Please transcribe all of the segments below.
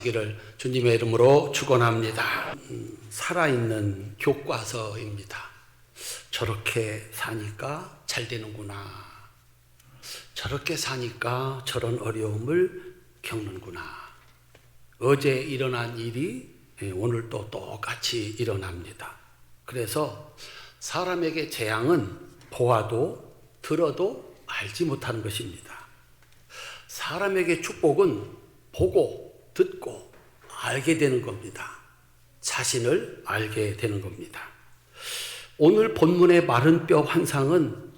기를 주님의 이름으로 축원합니다. 살아있는 교과서입니다. 저렇게 사니까 잘 되는구나. 저렇게 사니까 저런 어려움을 겪는구나. 어제 일어난 일이 오늘 또 똑같이 일어납니다. 그래서 사람에게 재앙은 보아도 들어도 알지 못하는 것입니다. 사람에게 축복은 보고 듣고 알게 되는 겁니다. 자신을 알게 되는 겁니다. 오늘 본문의 마른 뼈 환상은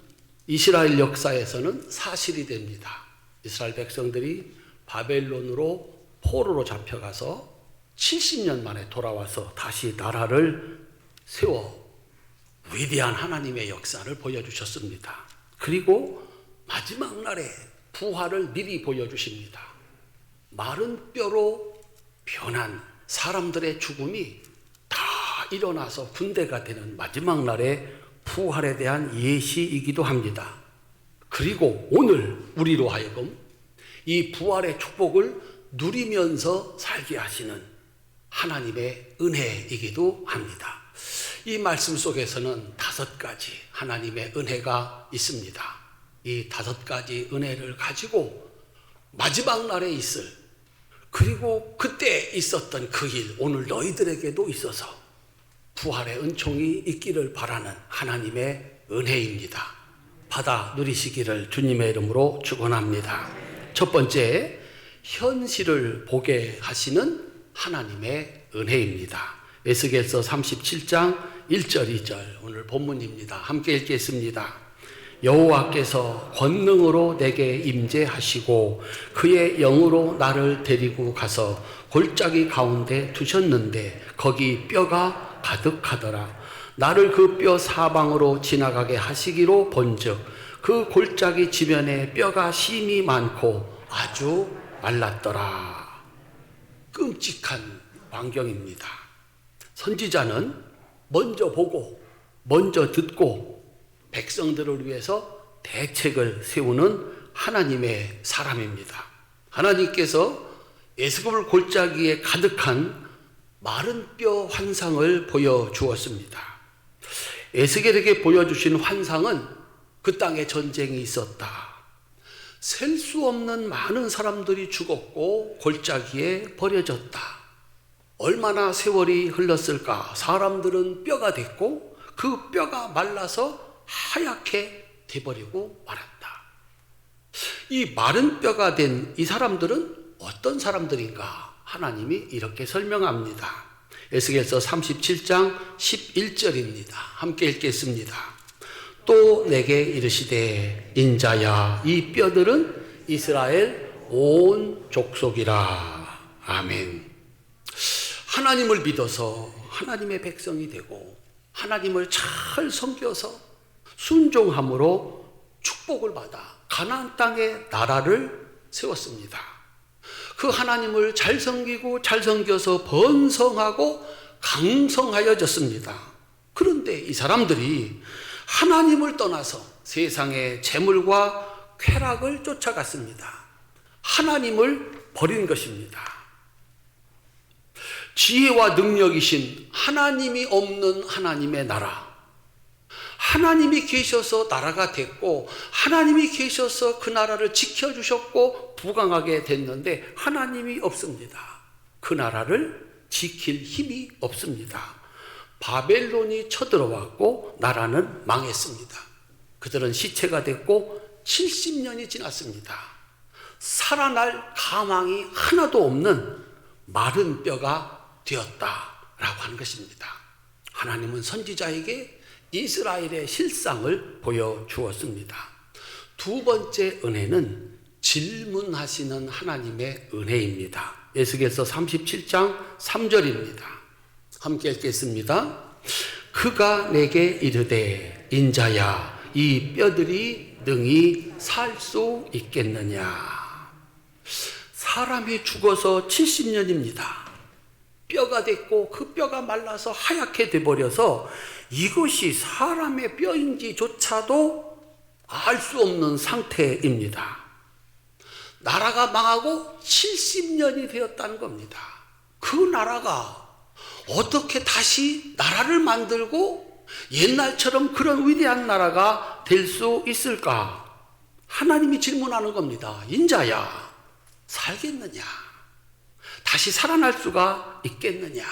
이스라엘 역사에서는 사실이 됩니다. 이스라엘 백성들이 바벨론으로 포로로 잡혀가서 70년 만에 돌아와서 다시 나라를 세워 위대한 하나님의 역사를 보여주셨습니다. 그리고 마지막 날에 부활을 미리 보여주십니다. 마른 뼈로 변한 사람들의 죽음이 다 일어나서 군대가 되는 마지막 날의 부활에 대한 예시이기도 합니다. 그리고 오늘 우리로 하여금 이 부활의 축복을 누리면서 살게 하시는 하나님의 은혜이기도 합니다. 이 말씀 속에서는 5가지 하나님의 은혜가 있습니다. 이 5가지 은혜를 가지고 마지막 날에 있을, 그리고 그때 있었던 그 일, 오늘 너희들에게도 있어서 부활의 은총이 있기를 바라는 하나님의 은혜입니다. 받아 누리시기를 주님의 이름으로 축원합니다. 첫 번째, 현실을 보게 하시는 하나님의 은혜입니다. 에스겔서 37장 1절 2절 오늘 본문입니다. 함께 읽겠습니다. 여호와께서 권능으로 내게 임재하시고 그의 영으로 나를 데리고 가서 골짜기 가운데 두셨는데 거기 뼈가 가득하더라. 나를 그 뼈 사방으로 지나가게 하시기로 본즉 그 골짜기 지면에 뼈가 심이 많고 아주 말랐더라. 끔찍한 광경입니다. 선지자는 먼저 보고 먼저 듣고 백성들을 위해서 대책을 세우는 하나님의 사람입니다. 하나님께서 에스겔 골짜기에 가득한 마른 뼈 환상을 보여주었습니다. 에스겔에게 보여주신 환상은 그 땅에 전쟁이 있었다. 셀 수 없는 많은 사람들이 죽었고 골짜기에 버려졌다. 얼마나 세월이 흘렀을까? 사람들은 뼈가 됐고 그 뼈가 말라서 하얗게 돼버리고 말았다. 이 마른 뼈가 된 이 사람들은 어떤 사람들인가? 하나님이 이렇게 설명합니다. 에스겔서 37장 11절입니다. 함께 읽겠습니다. 또 내게 이르시되 인자야 이 뼈들은 이스라엘 온 족속이라. 아멘. 하나님을 믿어서 하나님의 백성이 되고 하나님을 잘 섬겨서 순종함으로 축복을 받아 가나안 땅에 나라를 세웠습니다. 그 하나님을 잘 섬기고 잘 섬겨서 번성하고 강성하여졌습니다. 그런데 이 사람들이 하나님을 떠나서 세상의 재물과 쾌락을 쫓아갔습니다. 하나님을 버린 것입니다. 지혜와 능력이신 하나님이 없는 하나님의 나라, 하나님이 계셔서 나라가 됐고 하나님이 계셔서 그 나라를 지켜주셨고 부강하게 됐는데 하나님이 없습니다. 그 나라를 지킬 힘이 없습니다. 바벨론이 쳐들어왔고 나라는 망했습니다. 그들은 시체가 됐고 70년이 지났습니다. 살아날 가망이 하나도 없는 마른 뼈가 되었다라고 하는 것입니다. 하나님은 선지자에게 이스라엘의 실상을 보여주었습니다. 두 번째 은혜는 질문하시는 하나님의 은혜입니다. 에스겔서 37장 3절입니다. 함께 읽겠습니다. 그가 내게 이르되 인자야 이 뼈들이 능히 살 수 있겠느냐. 사람이 죽어서 70년입니다. 뼈가 됐고 그 뼈가 말라서 하얗게 돼버려서 이것이 사람의 뼈인지조차도 알 수 없는 상태입니다. 나라가 망하고 70년이 되었다는 겁니다. 그 나라가 어떻게 다시 나라를 만들고 옛날처럼 그런 위대한 나라가 될 수 있을까? 하나님이 질문하는 겁니다. 인자야, 살겠느냐? 다시 살아날 수가 있겠느냐?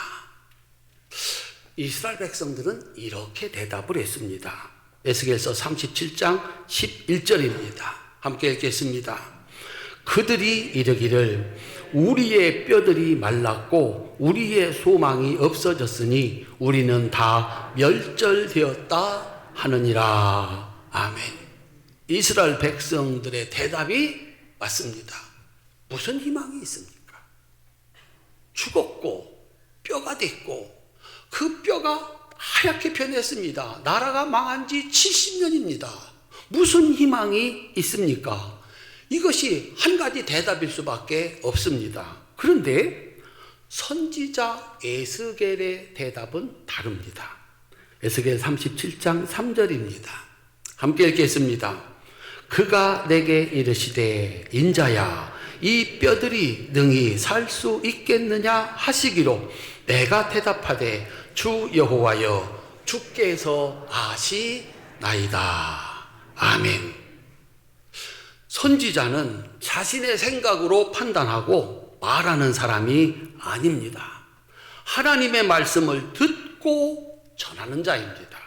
이스라엘 백성들은 이렇게 대답을 했습니다. 에스겔서 37장 11절입니다. 함께 읽겠습니다. 그들이 이르기를 우리의 뼈들이 말랐고 우리의 소망이 없어졌으니 우리는 다 멸절되었다 하느니라. 아멘. 이스라엘 백성들의 대답이 맞습니다. 무슨 희망이 있습니까? 죽었고 뼈가 됐고 그 뼈가 하얗게 변했습니다. 나라가 망한 지 70년입니다. 무슨 희망이 있습니까? 이것이 한 가지 대답일 수밖에 없습니다. 그런데 선지자 에스겔의 대답은 다릅니다. 에스겔 37장 3절입니다. 함께 읽겠습니다. 그가 내게 이르시되 인자야 이 뼈들이 능히 살 수 있겠느냐 하시기로 내가 대답하되 주 여호와여 주께서 아시나이다. 아멘. 선지자는 자신의 생각으로 판단하고 말하는 사람이 아닙니다. 하나님의 말씀을 듣고 전하는 자입니다.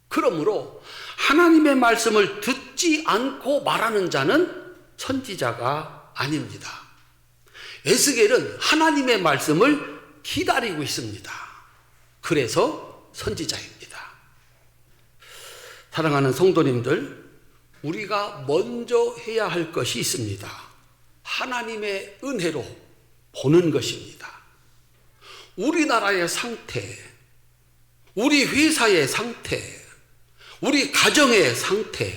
그러므로 하나님의 말씀을 듣지 않고 말하는 자는 선지자가 아닙니다. 에스겔은 하나님의 말씀을 기다리고 있습니다. 그래서 선지자입니다. 사랑하는 성도님들, 우리가 먼저 해야 할 것이 있습니다. 하나님의 은혜로 보는 것입니다. 우리나라의 상태, 우리 회사의 상태, 우리 가정의 상태,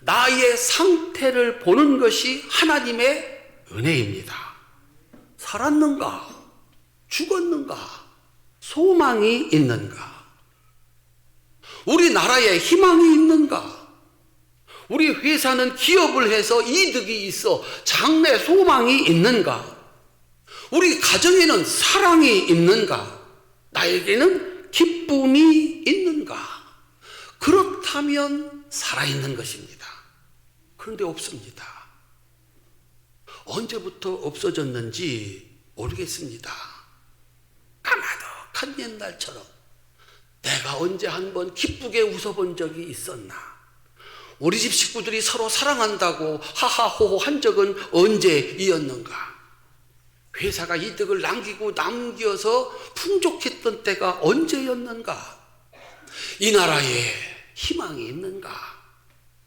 나의 상태를 보는 것이 하나님의 은혜입니다. 살았는가? 죽었는가? 소망이 있는가? 우리나라에 희망이 있는가? 우리 회사는 기업을 해서 이득이 있어 장래 소망이 있는가? 우리 가정에는 사랑이 있는가? 나에게는 기쁨이 있는가? 그렇다면 살아있는 것입니다. 그런데 없습니다. 언제부터 없어졌는지 모르겠습니다. 까마득한 옛날처럼 내가 언제 한번 기쁘게 웃어본 적이 있었나? 우리 집 식구들이 서로 사랑한다고 하하호호 한 적은 언제이었는가? 회사가 이득을 남겨서 풍족했던 때가 언제였는가? 이 나라에 희망이 있는가?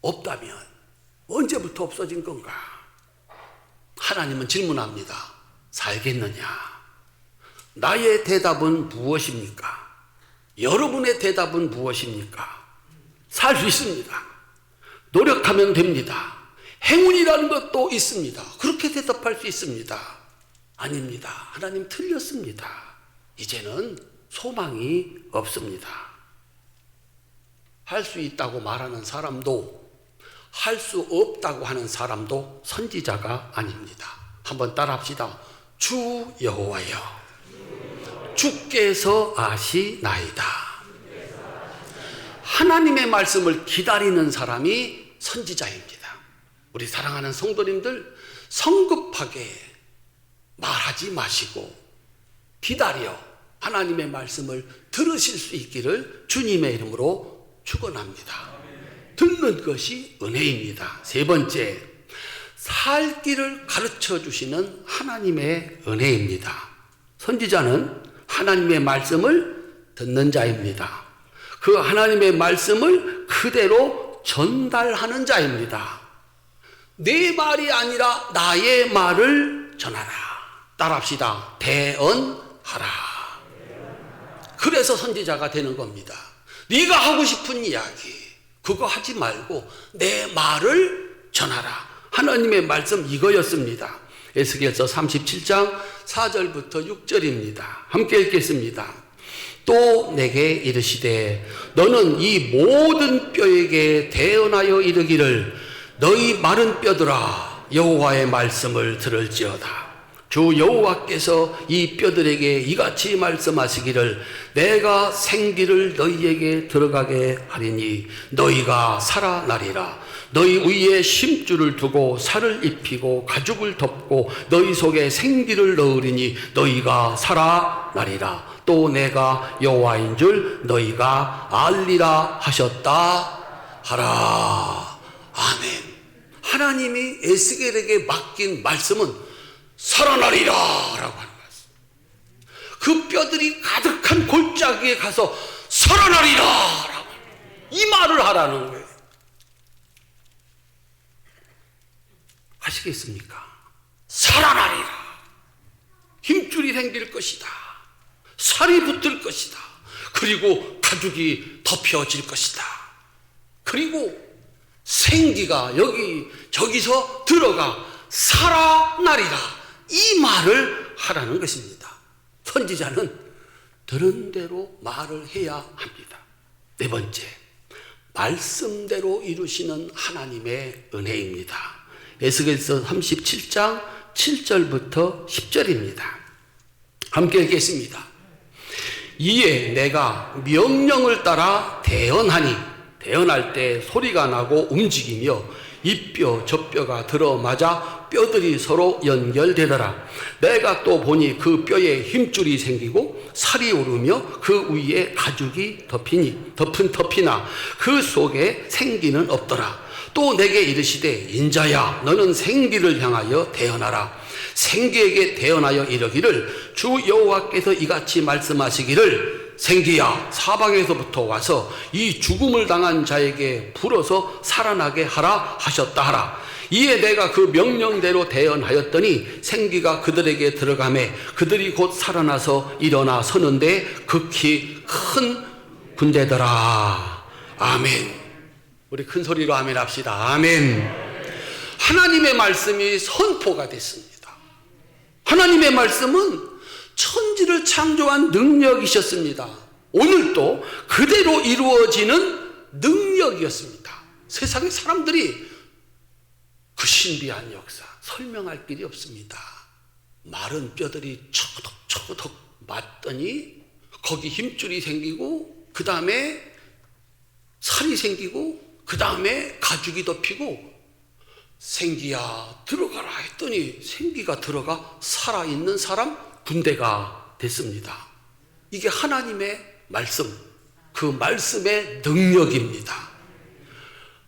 없다면 언제부터 없어진 건가? 하나님은 질문합니다. 살겠느냐? 나의 대답은 무엇입니까? 여러분의 대답은 무엇입니까? 살 수 있습니다. 노력하면 됩니다. 행운이라는 것도 있습니다. 그렇게 대답할 수 있습니다. 아닙니다. 하나님 틀렸습니다. 이제는 소망이 없습니다. 할 수 있다고 말하는 사람도 할 수 없다고 하는 사람도 선지자가 아닙니다. 한번 따라합시다. 주 여호와여 주께서 아시나이다. 하나님의 말씀을 기다리는 사람이 선지자입니다. 우리 사랑하는 성도님들, 성급하게 말하지 마시고 기다려 하나님의 말씀을 들으실 수 있기를 주님의 이름으로 축원합니다. 듣는 것이 은혜입니다. 세 번째, 살 길을 가르쳐 주시는 하나님의 은혜입니다. 선지자는 하나님의 말씀을 듣는 자입니다. 그 하나님의 말씀을 그대로 전달하는 자입니다. 내 말이 아니라 나의 말을 전하라. 따라합시다. 대언하라. 그래서 선지자가 되는 겁니다. 네가 하고 싶은 이야기 그거 하지 말고 내 말을 전하라. 하나님의 말씀 이거였습니다. 에스겔서 37장 4절부터 6절입니다. 함께 읽겠습니다. 또 내게 이르시되 너는 이 모든 뼈에게 대언하여 이르기를 너희 마른 뼈들아 여호와의 말씀을 들을지어다. 주 여호와께서 이 뼈들에게 이같이 말씀하시기를 내가 생기를 너희에게 들어가게 하리니 너희가 살아나리라. 너희 위에 심줄을 두고 살을 입히고 가죽을 덮고 너희 속에 생기를 넣으리니 너희가 살아나리라. 또 내가 여호와인 줄 너희가 알리라 하셨다 하라. 아멘. 하나님이 에스겔에게 맡긴 말씀은 살아나리라 라고 하는 말씀. 그 뼈들이 가득한 골짜기에 가서 살아나리라 라고 이 말을 하라는 거예요. 아시겠습니까? 살아나리라. 힘줄이 생길 것이다. 살이 붙을 것이다. 그리고 가죽이 덮여질 것이다. 그리고 생기가 저기서 들어가 살아나리라. 이 말을 하라는 것입니다. 선지자는 들은 대로 말을 해야 합니다. 네 번째, 말씀대로 이루시는 하나님의 은혜입니다. 에스겔서 37장 7절부터 10절입니다. 함께 읽겠습니다. 이에 내가 명령을 따라 대언하니 대언할 때 소리가 나고 움직이며 이 뼈 저 뼈가 들어맞아 뼈들이 서로 연결되더라. 내가 또 보니 그 뼈에 힘줄이 생기고 살이 오르며 그 위에 가죽이 덮이나 그 속에 생기는 없더라. 또 내게 이르시되 인자야 너는 생기를 향하여 대언하라. 생기에게 대언하여 이르기를 주 여호와께서 이같이 말씀하시기를 생기야 사방에서부터 와서 이 죽음을 당한 자에게 불어서 살아나게 하라 하셨다 하라. 이에 내가 그 명령대로 대언하였더니 생기가 그들에게 들어가매 그들이 곧 살아나서 일어나 서는데 극히 큰 군대더라. 아멘. 우리 큰 소리로 아멘 합시다. 아멘. 하나님의 말씀이 선포가 됐습니다. 하나님의 말씀은 천지를 창조한 능력이셨습니다. 오늘도 그대로 이루어지는 능력이었습니다. 세상의 사람들이 그 신비한 역사 설명할 길이 없습니다. 마른 뼈들이 처덕처덕 맞더니 거기 힘줄이 생기고 그 다음에 살이 생기고 그 다음에 가죽이 덮이고 생기야 들어가라 했더니 생기가 들어가 살아있는 사람 군대가 됐습니다. 이게 하나님의 말씀, 그 말씀의 능력입니다.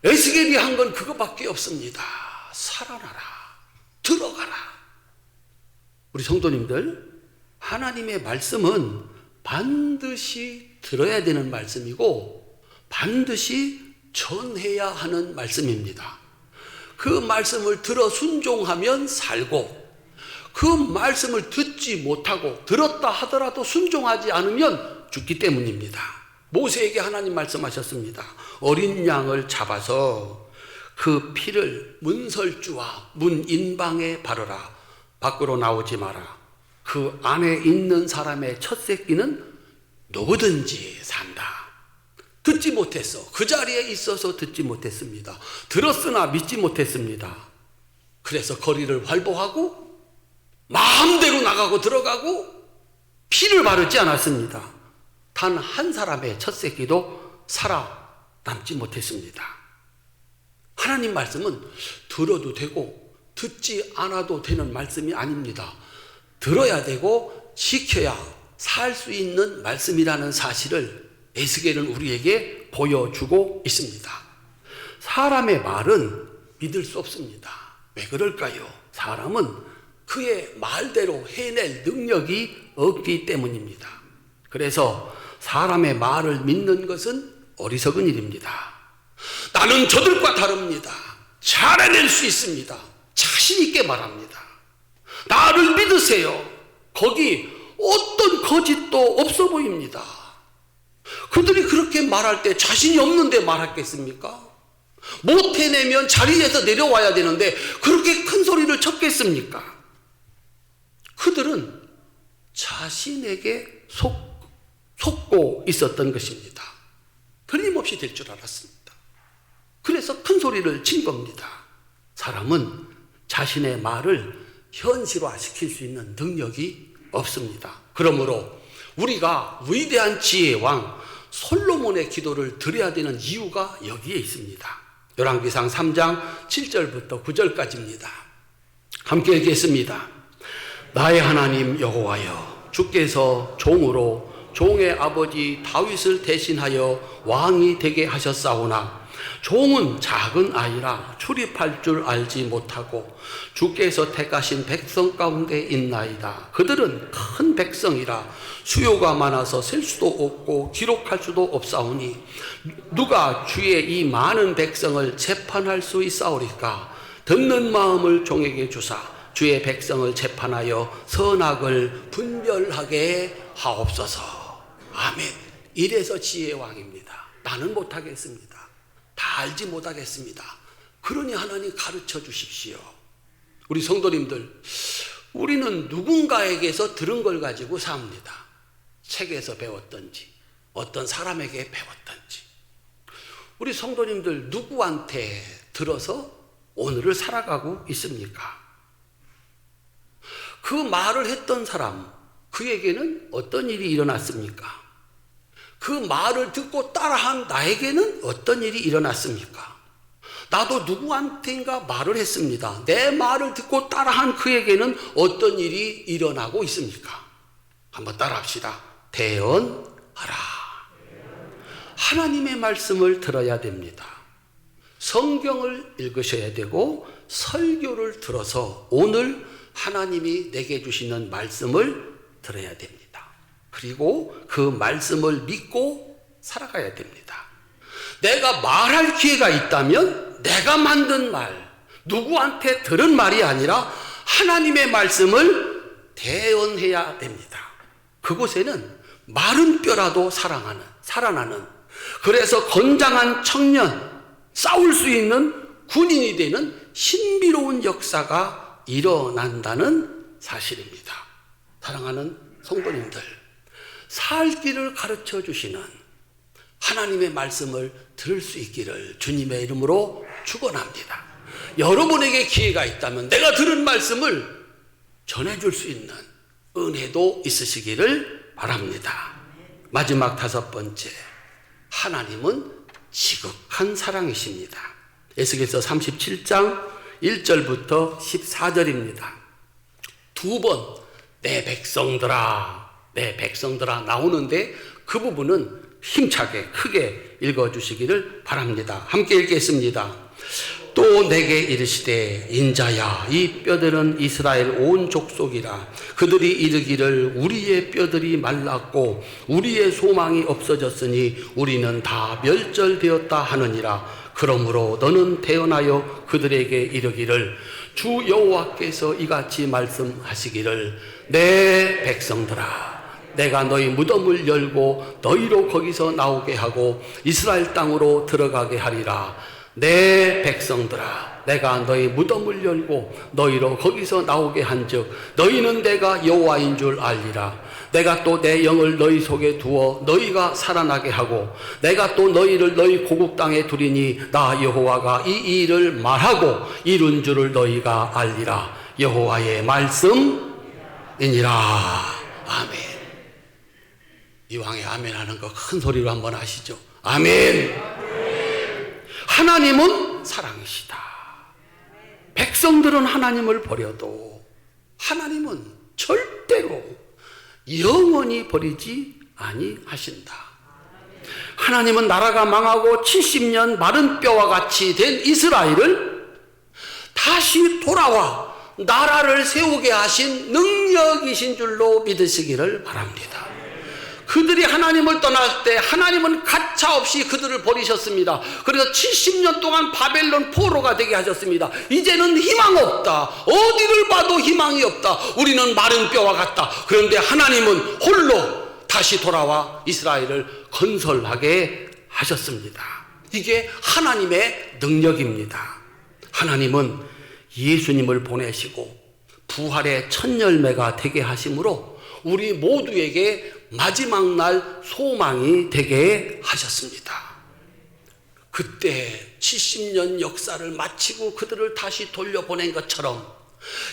에스겔이 한 건 그거밖에 없습니다. 살아나라, 들어가라. 우리 성도님들, 하나님의 말씀은 반드시 들어야 되는 말씀이고 반드시 전해야 하는 말씀입니다. 그 말씀을 들어 순종하면 살고 그 말씀을 듣지 못하고 들었다 하더라도 순종하지 않으면 죽기 때문입니다. 모세에게 하나님 말씀하셨습니다. 어린 양을 잡아서 그 피를 문설주와 문 인방에 바르라. 밖으로 나오지 마라. 그 안에 있는 사람의 첫 새끼는 누구든지 산다. 듣지 못했어. 그 자리에 있어서 듣지 못했습니다. 들었으나 믿지 못했습니다. 그래서 거리를 활보하고 마음대로 나가고 들어가고 피를 바르지 않았습니다. 단 한 사람의 첫 새끼도 살아남지 못했습니다. 하나님 말씀은 들어도 되고 듣지 않아도 되는 말씀이 아닙니다. 들어야 되고 지켜야 살 수 있는 말씀이라는 사실을 에스겔은 우리에게 보여주고 있습니다. 사람의 말은 믿을 수 없습니다. 왜 그럴까요? 사람은 그의 말대로 해낼 능력이 없기 때문입니다. 그래서 사람의 말을 믿는 것은 어리석은 일입니다. 나는 저들과 다릅니다. 잘해낼 수 있습니다. 자신 있게 말합니다. 나를 믿으세요. 거기 어떤 거짓도 없어 보입니다. 그들이 그렇게 말할 때 자신이 없는데 말하겠습니까? 못 해내면 자리에서 내려와야 되는데 그렇게 큰 소리를 쳤겠습니까? 그들은 자신에게 속고 있었던 것입니다. 틀림없이 될 줄 알았습니다. 그래서 큰 소리를 친 겁니다. 사람은 자신의 말을 현실화시킬 수 있는 능력이 없습니다. 그러므로 우리가 위대한 지혜의 왕 솔로몬의 기도를 드려야 되는 이유가 여기에 있습니다. 열왕기상 3장 7절부터 9절까지입니다. 함께 읽겠습니다. 나의 하나님 여호와여, 주께서 종으로 종의 아버지 다윗을 대신하여 왕이 되게 하셨사오나 종은 작은 아이라 출입할 줄 알지 못하고 주께서 택하신 백성 가운데 있나이다. 그들은 큰 백성이라 수요가 많아서 셀 수도 없고 기록할 수도 없사오니 누가 주의 이 많은 백성을 재판할 수 있사오리까? 듣는 마음을 종에게 주사 주의 백성을 재판하여 선악을 분별하게 하옵소서. 아멘. 이래서 지혜의 왕입니다. 나는 못하겠습니다. 다 알지 못하겠습니다. 그러니 하나님 가르쳐 주십시오. 우리 성도님들, 우리는 누군가에게서 들은 걸 가지고 삽니다. 책에서 배웠던지 어떤 사람에게 배웠던지. 우리 성도님들 누구한테 들어서 오늘을 살아가고 있습니까? 그 말을 했던 사람, 그에게는 어떤 일이 일어났습니까? 그 말을 듣고 따라한 나에게는 어떤 일이 일어났습니까? 나도 누구한테인가 말을 했습니다. 내 말을 듣고 따라한 그에게는 어떤 일이 일어나고 있습니까? 한번 따라합시다. 대언하라. 하나님의 말씀을 들어야 됩니다. 성경을 읽으셔야 되고 설교를 들어서 오늘 하나님이 내게 주시는 말씀을 들어야 됩니다. 그리고 그 말씀을 믿고 살아가야 됩니다. 내가 말할 기회가 있다면 내가 만든 말, 누구한테 들은 말이 아니라 하나님의 말씀을 대언해야 됩니다. 그곳에는 마른 뼈라도 살아나는, 그래서 건장한 청년, 싸울 수 있는 군인이 되는 신비로운 역사가 일어난다는 사실입니다. 사랑하는 성도님들, 살 길을 가르쳐 주시는 하나님의 말씀을 들을 수 있기를 주님의 이름으로 축원합니다. 여러분에게 기회가 있다면 내가 들은 말씀을 전해줄 수 있는 은혜도 있으시기를 바랍니다. 마지막 5번째, 하나님은 지극한 사랑이십니다. 에스겔서 37장 1절부터 14절입니다. 2번 내 백성들아, 내 백성들아 나오는데 그 부분은 힘차게 크게 읽어주시기를 바랍니다. 함께 읽겠습니다. 또 내게 이르시되 인자야, 이 뼈들은 이스라엘 온 족속이라. 그들이 이르기를 우리의 뼈들이 말랐고 우리의 소망이 없어졌으니 우리는 다 멸절되었다 하느니라. 그러므로 너는 태어나여 그들에게 이르기를 주 여호와께서 이같이 말씀하시기를 내 백성들아, 내가 너희 무덤을 열고 너희로 거기서 나오게 하고 이스라엘 땅으로 들어가게 하리라. 내 백성들아, 내가 너희 무덤을 열고 너희로 거기서 나오게 한즉 너희는 내가 여호와인 줄 알리라. 내가 또 내 영을 너희 속에 두어 너희가 살아나게 하고 내가 또 너희를 너희 고국 땅에 두리니 나 여호와가 이 일을 말하고 이룬 줄을 너희가 알리라. 여호와의 말씀이니라. 아멘. 이왕에 아멘 하는 거 큰 소리로 한번 하시죠. 아멘. 하나님은 사랑이시다. 백성들은 하나님을 버려도 하나님은 절대로 영원히 버리지 아니하신다. 하나님은 나라가 망하고 70년 마른 뼈와 같이 된 이스라엘을 다시 돌아와 나라를 세우게 하신 능력이신 줄로 믿으시기를 바랍니다. 그들이 하나님을 떠날 때 하나님은 가차없이 그들을 버리셨습니다. 그래서 70년 동안 바벨론 포로가 되게 하셨습니다. 이제는 희망 없다. 어디를 봐도 희망이 없다. 우리는 마른 뼈와 같다. 그런데 하나님은 홀로 다시 돌아와 이스라엘을 건설하게 하셨습니다. 이게 하나님의 능력입니다. 하나님은 예수님을 보내시고 부활의 첫 열매가 되게 하심으로 우리 모두에게 마지막 날 소망이 되게 하셨습니다. 그때 70년 역사를 마치고 그들을 다시 돌려보낸 것처럼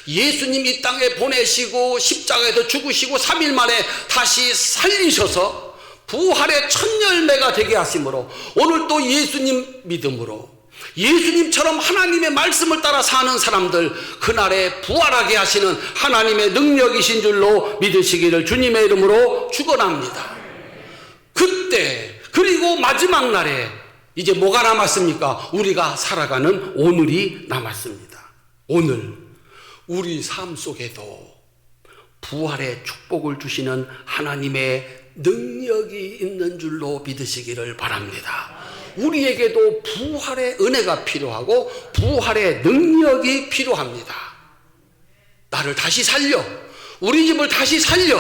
예수님 이 땅에 보내시고 십자가에서 죽으시고 3일 만에 다시 살리셔서 부활의 첫 열매가 되게 하심으로 오늘 또 예수님 믿음으로 예수님처럼 하나님의 말씀을 따라 사는 사람들 그날에 부활하게 하시는 하나님의 능력이신 줄로 믿으시기를 주님의 이름으로 축원합니다. 그때 그리고 마지막 날에 이제 뭐가 남았습니까? 우리가 살아가는 오늘이 남았습니다. 오늘 우리 삶 속에도 부활의 축복을 주시는 하나님의 능력이 있는 줄로 믿으시기를 바랍니다. 우리에게도 부활의 은혜가 필요하고 부활의 능력이 필요합니다. 나를 다시 살려, 우리 집을 다시 살려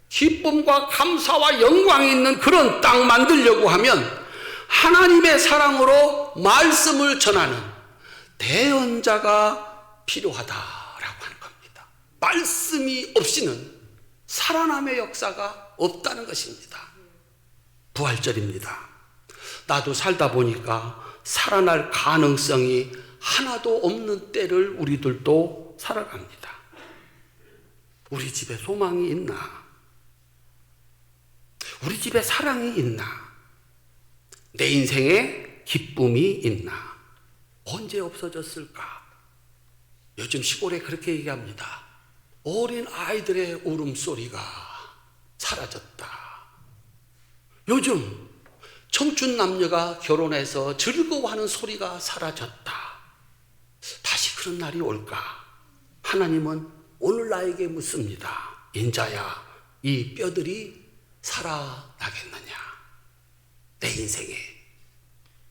기쁨과 감사와 영광이 있는 그런 땅 만들려고 하면 하나님의 사랑으로 말씀을 전하는 대언자가 필요하다라고 하는 겁니다. 말씀이 없이는 살아남의 역사가 없다는 것입니다. 부활절입니다. 나도 살다 보니까 살아날 가능성이 하나도 없는 때를 우리들도 살아갑니다. 우리 집에 소망이 있나? 우리 집에 사랑이 있나? 내 인생에 기쁨이 있나? 언제 없어졌을까? 요즘 시골에 그렇게 얘기합니다. 어린 아이들의 울음소리가 사라졌다. 요즘 청춘 남녀가 결혼해서 즐거워하는 소리가 사라졌다. 다시 그런 날이 올까? 하나님은 오늘 나에게 묻습니다. 인자야, 이 뼈들이 살아나겠느냐? 내 인생에,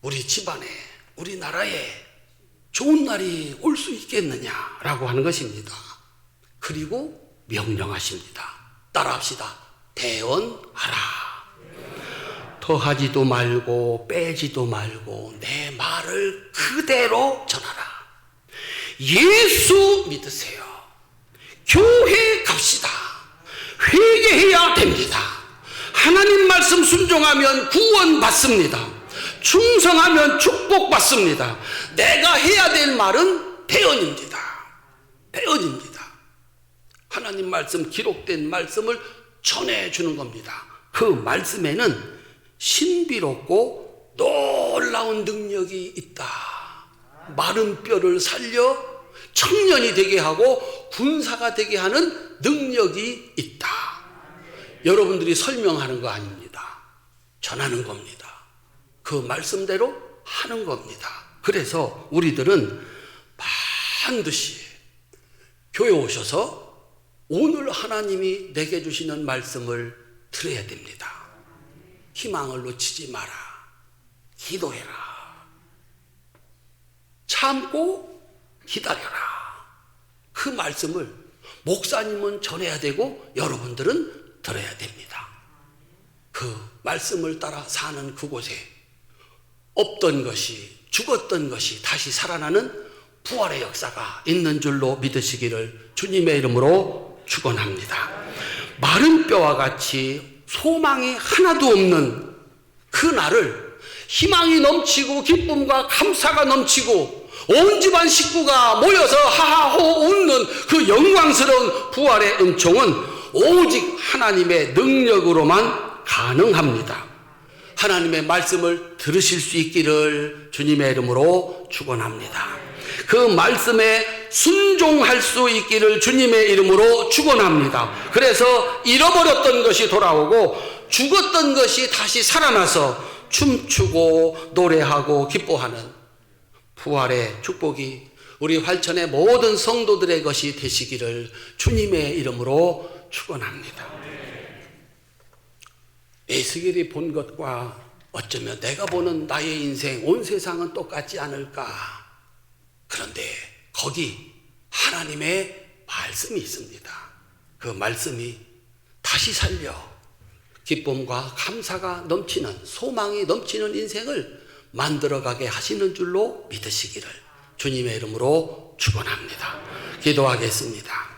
우리 집안에, 우리나라에 좋은 날이 올 수 있겠느냐라고 하는 것입니다. 그리고 명령하십니다. 따라합시다. 대언하라. 더하지도 말고 빼지도 말고 내 말을 그대로 전하라. 예수 믿으세요. 교회 갑시다. 회개해야 됩니다. 하나님 말씀 순종하면 구원 받습니다. 충성하면 축복 받습니다. 내가 해야 될 말은 대언입니다. 대언입니다. 하나님 말씀, 기록된 말씀을 전해주는 겁니다. 그 말씀에는 신비롭고 놀라운 능력이 있다. 마른 뼈를 살려 청년이 되게 하고 군사가 되게 하는 능력이 있다. 여러분들이 설명하는 거 아닙니다. 전하는 겁니다. 그 말씀대로 하는 겁니다. 그래서 우리들은 반드시 교회 오셔서 오늘 하나님이 내게 주시는 말씀을 들어야 됩니다. 희망을 놓치지 마라. 기도해라. 참고 기다려라. 그 말씀을 목사님은 전해야 되고 여러분들은 들어야 됩니다. 그 말씀을 따라 사는 그곳에 없던 것이, 죽었던 것이 다시 살아나는 부활의 역사가 있는 줄로 믿으시기를 주님의 이름으로 축원합니다. 마른 뼈와 같이 소망이 하나도 없는 그 날을 희망이 넘치고 기쁨과 감사가 넘치고 온 집안 식구가 모여서 하하호 웃는 그 영광스러운 부활의 은총은 오직 하나님의 능력으로만 가능합니다. 하나님의 말씀을 들으실 수 있기를 주님의 이름으로 축원합니다. 그 말씀에 순종할 수 있기를 주님의 이름으로 축원합니다. 그래서 잃어버렸던 것이 돌아오고 죽었던 것이 다시 살아나서 춤추고 노래하고 기뻐하는 부활의 축복이 우리 활천의 모든 성도들의 것이 되시기를 주님의 이름으로 축원합니다. 에스겔이 본 것과 어쩌면 내가 보는 나의 인생, 온 세상은 똑같지 않을까? 그런데 거기 하나님의 말씀이 있습니다. 그 말씀이 다시 살려 기쁨과 감사가 넘치는, 소망이 넘치는 인생을 만들어가게 하시는 줄로 믿으시기를 주님의 이름으로 축원합니다. 기도하겠습니다.